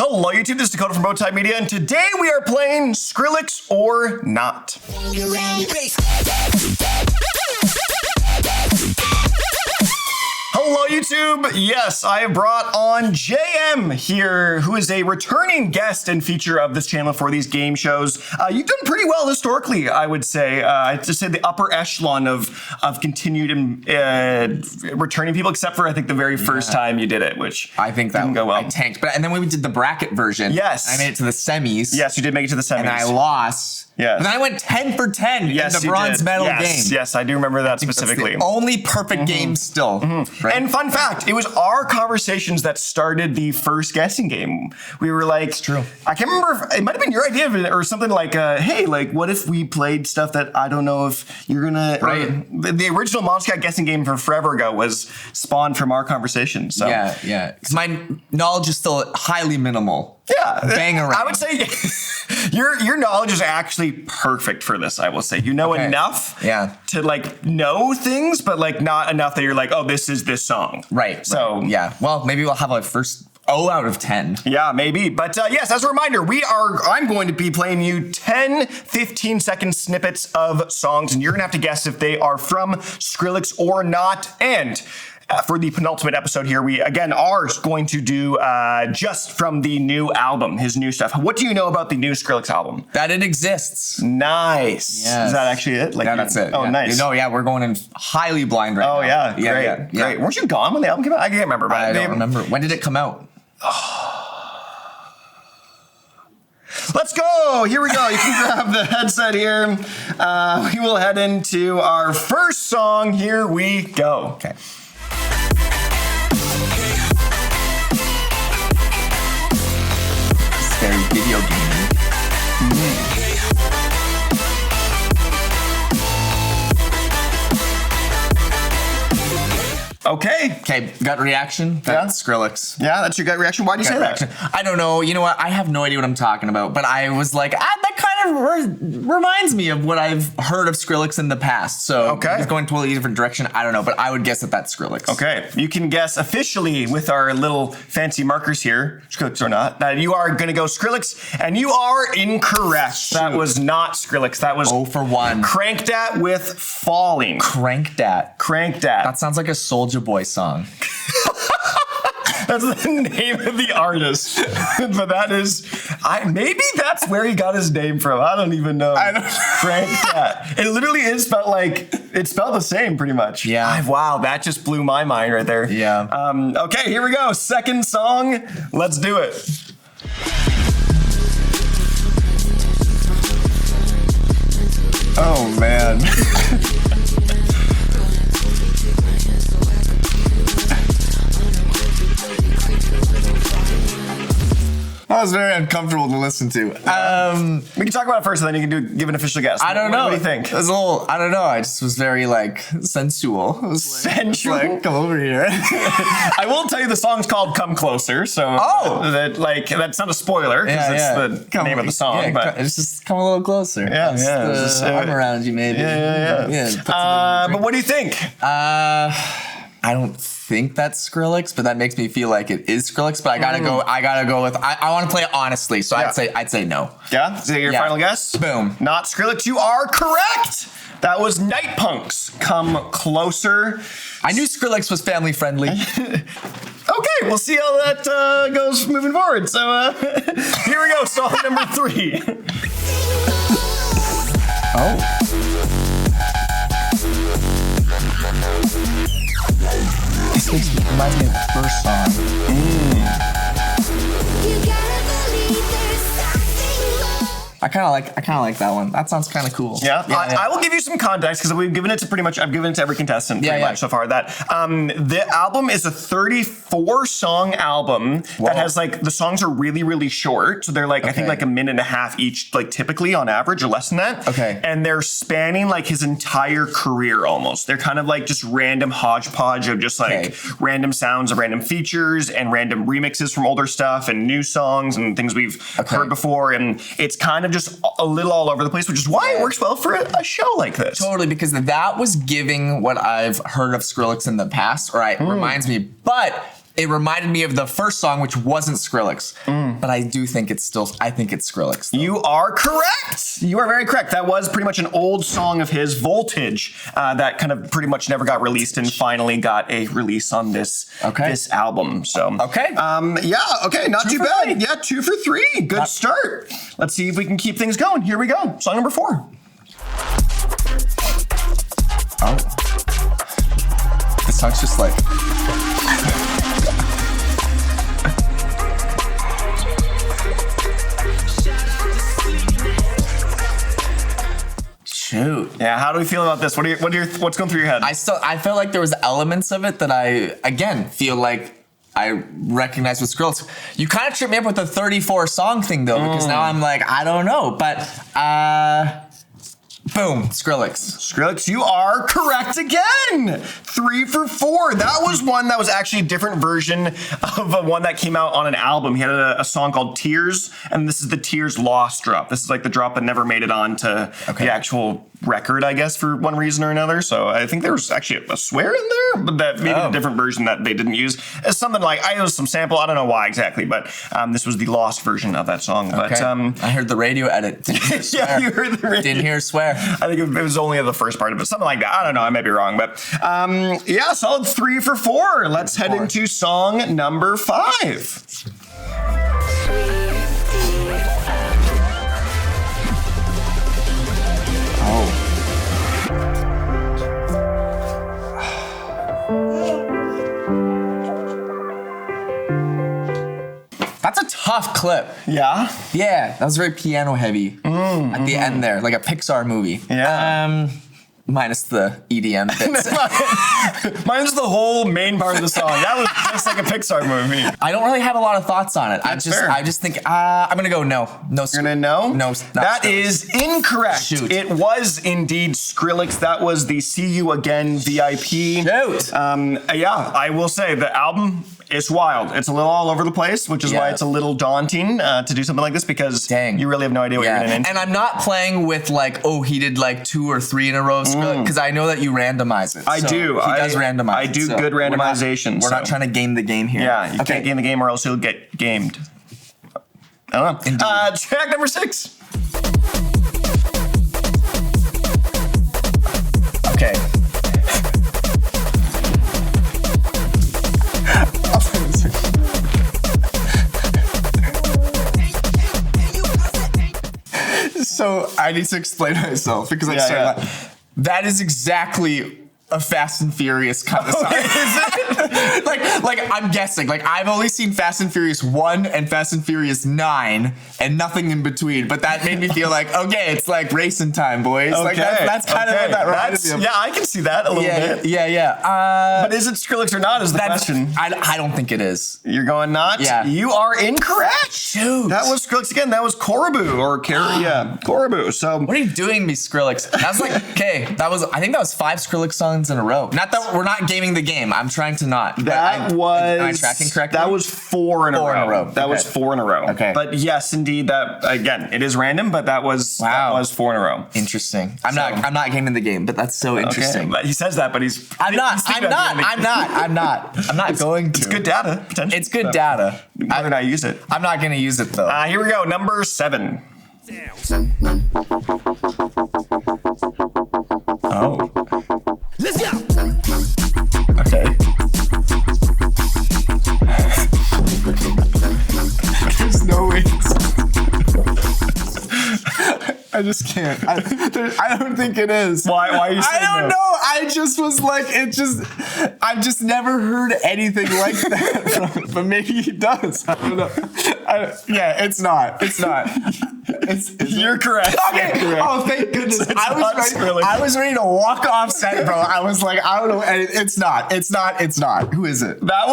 Hello YouTube, this is Dakota from Bowtied Media, and today we are playing Skrillex or Not. Hello YouTube! Yes, I have brought on JM here, who is a returning guest and feature of this channel for these game shows. You've done pretty well historically, I would say. I'd just say the upper echelon of continued returning people, except for I think the very first time you did it, which I think that didn't go well. I tanked. But and then when we did the bracket version, yes, I made it to the semis. Yes, you did make it to the semis. And I lost. Yes. And then I went 10 for 10 in the bronze medal game. Yes, I do remember that specifically. That's the only perfect game still. Right? And fun fact, it was our conversations that started the first guessing game. We were like, it's true. I can't remember, it might have been your idea or something like, hey, like what if we played stuff that I don't know if you're gonna, right. The original Monster Cat guessing game from forever ago was spawned from our conversations. So. Yeah. Because my knowledge is still highly minimal. Yeah, bang around. I would say your knowledge is actually perfect for this. I will say you know enough, to like know things, but like not enough that you're like, oh, this is this song, right? So yeah, well, maybe we'll have a first 0 out of 10. Yeah, maybe. But yes, as a reminder, I'm going to be playing you 10, 15-second snippets of songs, and you're gonna have to guess if they are from Skrillex or not. And for the penultimate episode here, we again are going to do just from the new album, his new stuff. What do you know about the new Skrillex album? That it exists. Nice. Yes. Is that actually it? Like, yeah, that's it. Oh, yeah. Nice. No, yeah, we're going in highly blind right now. Oh, yeah. Great. Weren't you gone when the album came out? I can't remember. I don't remember. When did it come out? Let's go. Here we go. You can grab the headset here. We will head into our first song. Here we go. Okay. Very video gaming. Okay, gut reaction. That's Skrillex. Yeah, that's your gut reaction. Why do you say that? I don't know. You know what? I have no idea what I'm talking about, but I was like, that kind of reminds me of what I've heard of Skrillex in the past. So it's going a totally different direction. I don't know, but I would guess that that's Skrillex. Okay, you can guess officially with our little fancy markers here, Skrillex or not, that you are going to go Skrillex, and you are incorrect. Shoot. That was not Skrillex. That was 0 for 1. Cranked At with Falling. Cranked At. Cranked At. That sounds like a Soulja Boy song. That's the name of the artist. But that is, maybe that's where he got his name from. I don't even know. Cranked At. It literally is spelled like, it's spelled the same pretty much. Yeah. Wow, that just blew my mind right there. Yeah. Okay, here we go. Second song. Let's do it. Oh, man. That was very uncomfortable to listen to. We can talk about it first, and then you can give an official guess. I don't know. What do you think? It was a little, I don't know. I just was very like sensual. It was sensual. Like, come over here. I will tell you the song's called "Come Closer," so that's not a spoiler because it's the name of the song. Yeah, but it's just come a little closer. Yeah, arm around you, maybe. Yeah. But what do you think? I don't think that's Skrillex, but that makes me feel like it is Skrillex. But I gotta go with. I want to play it honestly, so I'd say no. Yeah. Is that your final guess? Boom. Not Skrillex. You are correct. That was Night Punk's "Come Closer." I knew Skrillex was family friendly. Okay, we'll see how that goes moving forward. So here we go. Song number 3. Oh. This reminds me of the first song. I kind of like that one. That sounds kind of cool. Yeah. I will give you some context because I've given it to every contestant pretty much so far. That the album is a 34-song album that has like the songs are really, really short. So they're like I think like 1.5 minutes each, like typically on average or less than that. Okay. And they're spanning like his entire career almost. They're kind of like just random hodgepodge of just like random sounds of random features and random remixes from older stuff and new songs and things we've heard before. And it's kind of just a little all over the place, which is why it works well for a show like this. Totally, because that was giving what I've heard of Skrillex in the past, or it reminds me, but it reminded me of the first song, which wasn't Skrillex. But I do think it's Skrillex, though. You are correct. You are very correct. That was pretty much an old song of his, Voltage, that kind of pretty much never got released and finally got a release on this album. So okay. Not too bad. Yeah, 2 for 3. Good start. Let's see if we can keep things going. Here we go. Song number 4. Oh. This song's just like... Shoot. Yeah, how do we feel about this? What's going through your head? I felt like there was elements of it that I, again, feel like I recognize with Skrillex. You kind of tripped me up with the 34 song thing, though, because now I'm like, I don't know. But, boom, Skrillex. Skrillex, you are correct again. 3 for 4. That was one that was actually a different version of one that came out on an album. He had a song called Tears, and this is the Tears Lost drop. This is like the drop that never made it onto the actual record, I guess, for one reason or another. So I think there was actually a swear in there, but that maybe a different version that they didn't use. It's something like, it was some sample, I don't know why exactly, but this was the lost version of that song. But I heard the radio edit. Didn't hear yeah, you heard the radio. Didn't hear swear. I think it was only the first part of it, something like that. I don't know, I might be wrong, but yeah, solid 3 for 4. Let's head into song number 5. That's a tough clip. Yeah? Yeah, that was very piano heavy at the end there, like a Pixar movie. Yeah. Minus the EDM bits. Minus the whole main part of the song. That was just like a Pixar movie. I don't really have a lot of thoughts on it. I just think I'm gonna go no. No. You're gonna no? No. That is incorrect. Shoot. It was indeed Skrillex. That was the See You Again VIP. Shoot. Yeah, I will say the album. It's wild. It's a little all over the place, which is why it's a little daunting to do something like this because you really have no idea what you're getting into. And I'm not playing with like, oh, he did like 2 or 3 in a row because I know that you randomize it. I do. He does randomize. I do good randomization. We're not trying to game the game here. Yeah, you can't game the game or else you'll get gamed. I don't know. Track number 6. Okay. So I need to explain myself because I started laughing. That is exactly a Fast and Furious kind of song. Is it? like I'm guessing. Like I've only seen Fast and Furious 1 and Fast and Furious 9 and nothing in between. But that made me feel like, okay, it's like racing time, boys. Okay. Like that's kind of what that reminded me of. Yeah, I can see that a little bit. Yeah. But is it Skrillex or not is the question. I don't think it is. You're going not? Yeah. You are incorrect. Shoot. That was Skrillex again. That was Korabu or Korabu. So what are you doing to me, Skrillex? That was like, I think that was 5 Skrillex songs in a row. Not that we're not gaming the game. I'm trying to not. Am I tracking correctly? That was 4 in a row. That was 4 in a row. Okay. But yes, indeed, that again, it is random, but that was 4 in a row. Interesting. I'm not gaming the game, but that's so interesting. But he says that, but I'm not going to. It's good data, potentially. It's good data. Whether or not I use it. I'm not going to use it though. Here we go. Number 7. Oh. Let's go. Okay. There's no way. I just can't. I don't think it is. Why are you saying I don't know. I just was like, I've just never heard anything like that from it, but maybe he does. I don't know. It's not. You're correct. Okay. You're correct. Oh, thank goodness. I was ready to walk off set, bro. I was like, I don't know. It's not. Who is it? That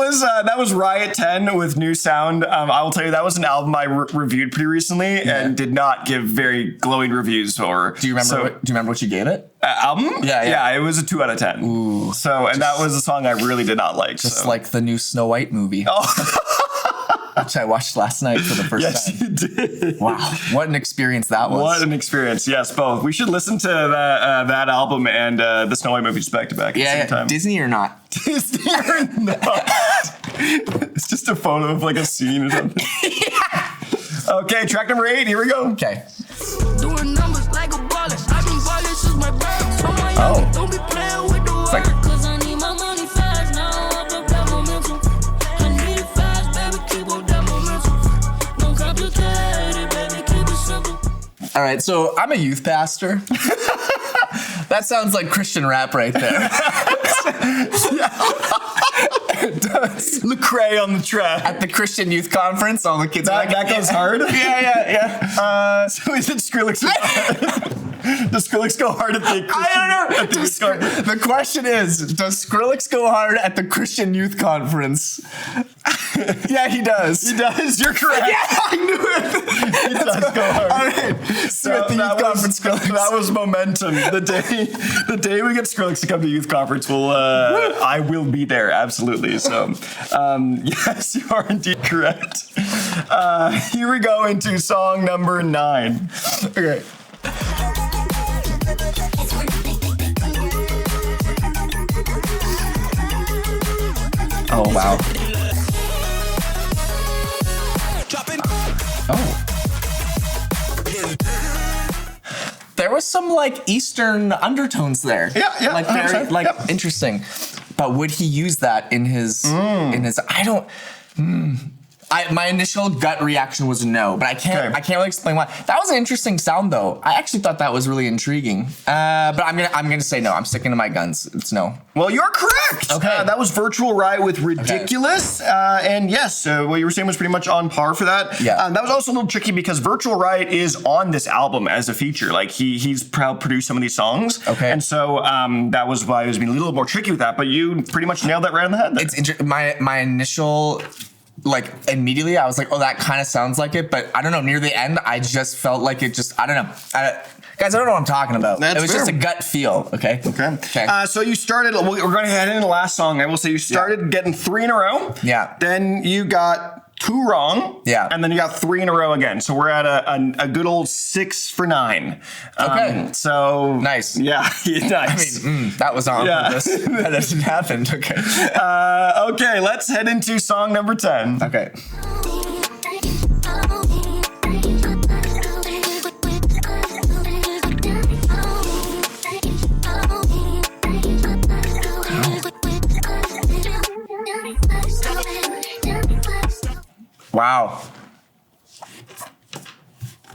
was Riot 10 with New Sound. I will tell you, that was an album I reviewed pretty recently and did not give very glowing reviews. Or do you remember what you gave it? Album? Yeah. It was a 2 out of 10. Ooh. That was a song I really did not like. Just like the new Snow White movie. Oh. Which I watched last night for the first time. Yes, you did. Wow, what an experience that was. What an experience. Yes, both. We should listen to that album and the Snow White movie just back to back at the same time. Disney or not? Disney or not. It's just a photo of like a scene or something. Okay, track number 8. Here we go. Okay. Doing numbers like a baller. I've been balling since my birth. So my Oh. don't be playing with the It's like- word. Cause I need my money fast now. Up that momentum. I need it fast, baby. Keep up that momentum. Don't complicate it, baby. Keep it simple. All right, so I'm a youth pastor. That sounds like Christian rap right there. It does. Lecrae on the track. At the Christian Youth Conference, all the kids are like, That goes hard. Yeah. So is it Skrillex? Does Skrillex go hard at the Christian? I don't know. At the The question is, does Skrillex go hard at the Christian Youth Conference? Yeah, he does. He does. You're correct. Yeah, I knew it. He does go hard. All right. So at the Youth Conference, Skrillex. That was momentum. The day we get Skrillex to come to youth conference, I will be there, absolutely. So, yes, you are indeed correct. Here we go into song number 9. Okay. Oh, wow. Oh. There was some like Eastern undertones there. Yeah, Like very 100%, like yeah. interesting. But would he use that in his I don't my initial gut reaction was no, but I can't really explain why. That was an interesting sound though. I actually thought that was really intriguing. But I'm gonna say no. I'm sticking to my guns. It's no. Well, you're correct. Okay. That was Virtual Riot with Ridiculous. And yes, what you were saying was pretty much on par for that. Yeah. That was also a little tricky because Virtual Riot is on this album as a feature. Like he's produced some of these songs. Okay. And so that was why it was being a little more tricky with that. But you pretty much nailed that right on the head there. It's my initial. Like immediately I was like, oh, that kind of sounds like it, but I don't know, near the end I just felt like it just, I don't know. Guys, I don't know what I'm talking about. That's it was fair. just a gut feel, okay? Okay. So you started, we're going to head into the last song. I will say you started getting 3 in a row. Yeah. Then you got 2 wrong. Yeah. And then you got 3 in a row again. So we're at a good old 6 for 9. Okay. So. Nice. Yeah. Nice. I mean, that was on purpose. That hasn't happened, okay. Okay, let's head into song number 10. Okay. Wow.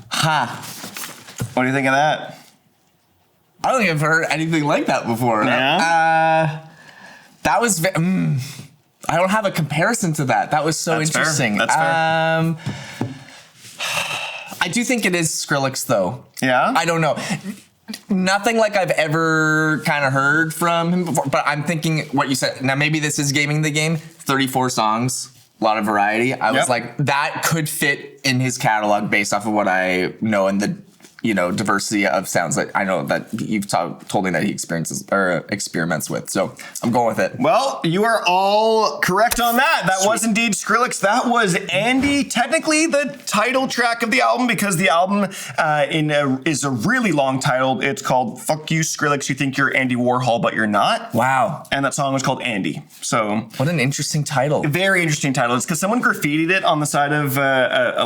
Ha. What do you think of that? I don't think I've heard anything like that before. Yeah? That was. I don't have a comparison to that. That was so That's fair. interesting. That's fair. I do think it is Skrillex, though. Yeah? I don't know. Nothing like I've ever kind of heard from him before, but I'm thinking what you said. Now, maybe this is gaming the game. 34 songs, a lot of variety. I was like, that could fit in his catalog based off of what I know and the diversity of sounds that I know that you've told me that he experiences or experiments with. So I'm going with it. Well, you are all correct on that. That was indeed Skrillex. That was Andy. Technically the title track of the album because the album is a really long title. It's called Fuck You, Skrillex. You think you're Andy Warhol, but you're not. Wow. And that song was called Andy. So what an interesting title. very interesting title. It's because someone graffitied it on the side of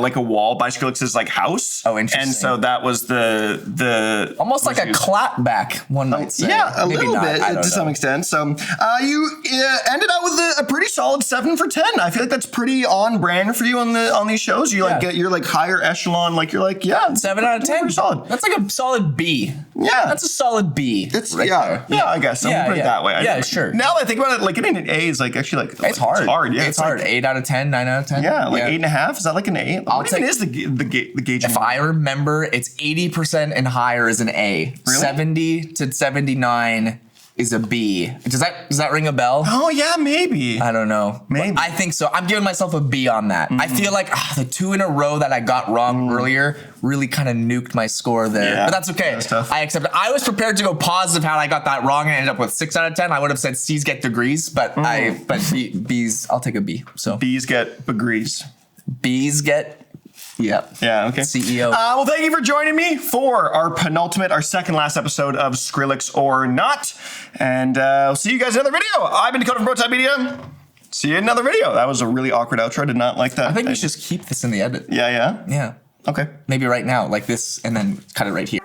like a wall by Skrillex's like house. Oh, interesting. And so that was the Almost like a clapback, one might say. Yeah, a Maybe little not. bit I don't to know. some extent. So you ended out with a pretty solid 7 for 10. I feel like that's pretty on brand for you on these shows. You you're like higher echelon. Like you're like 7 out of 10. Pretty solid. That's like a solid B. Yeah. That's a solid B. It's right yeah, there. yeah. I guess I'll put it that way. Yeah, sure. Now that I think about it, like getting an A is like actually like It's hard. It's hard. Yeah, it's hard. Like, 8 out of 10, 9 out of 10. yeah, like 8.5. Is that like an A? What even is the gauge? If I remember, it's 80% and higher is an A. Really? 70 to 79 is a B. Does that ring a bell? Oh yeah, maybe. I don't know. Maybe. I think so. I'm giving myself a B on that. I feel like the 2 in a row that I got wrong earlier really kind of nuked my score there. Yeah, But that's okay. that's tough. I accept it. I was prepared to go positive had I got that wrong and ended up with 6 out of 10. I would have said C's get degrees, but B's, I'll take a B. So B's get degrees. B's get, yep. Yeah, okay. CEO. Well, thank you for joining me for our second last episode of Skrillex or Not. And I'll see you guys in another video. I've been Dakota from Bowtied Media. See you in another video. That was a really awkward outro. I did not like that. I think we should just keep this in the edit. Yeah. Yeah. Okay. Maybe right now, like this, and then cut it right here.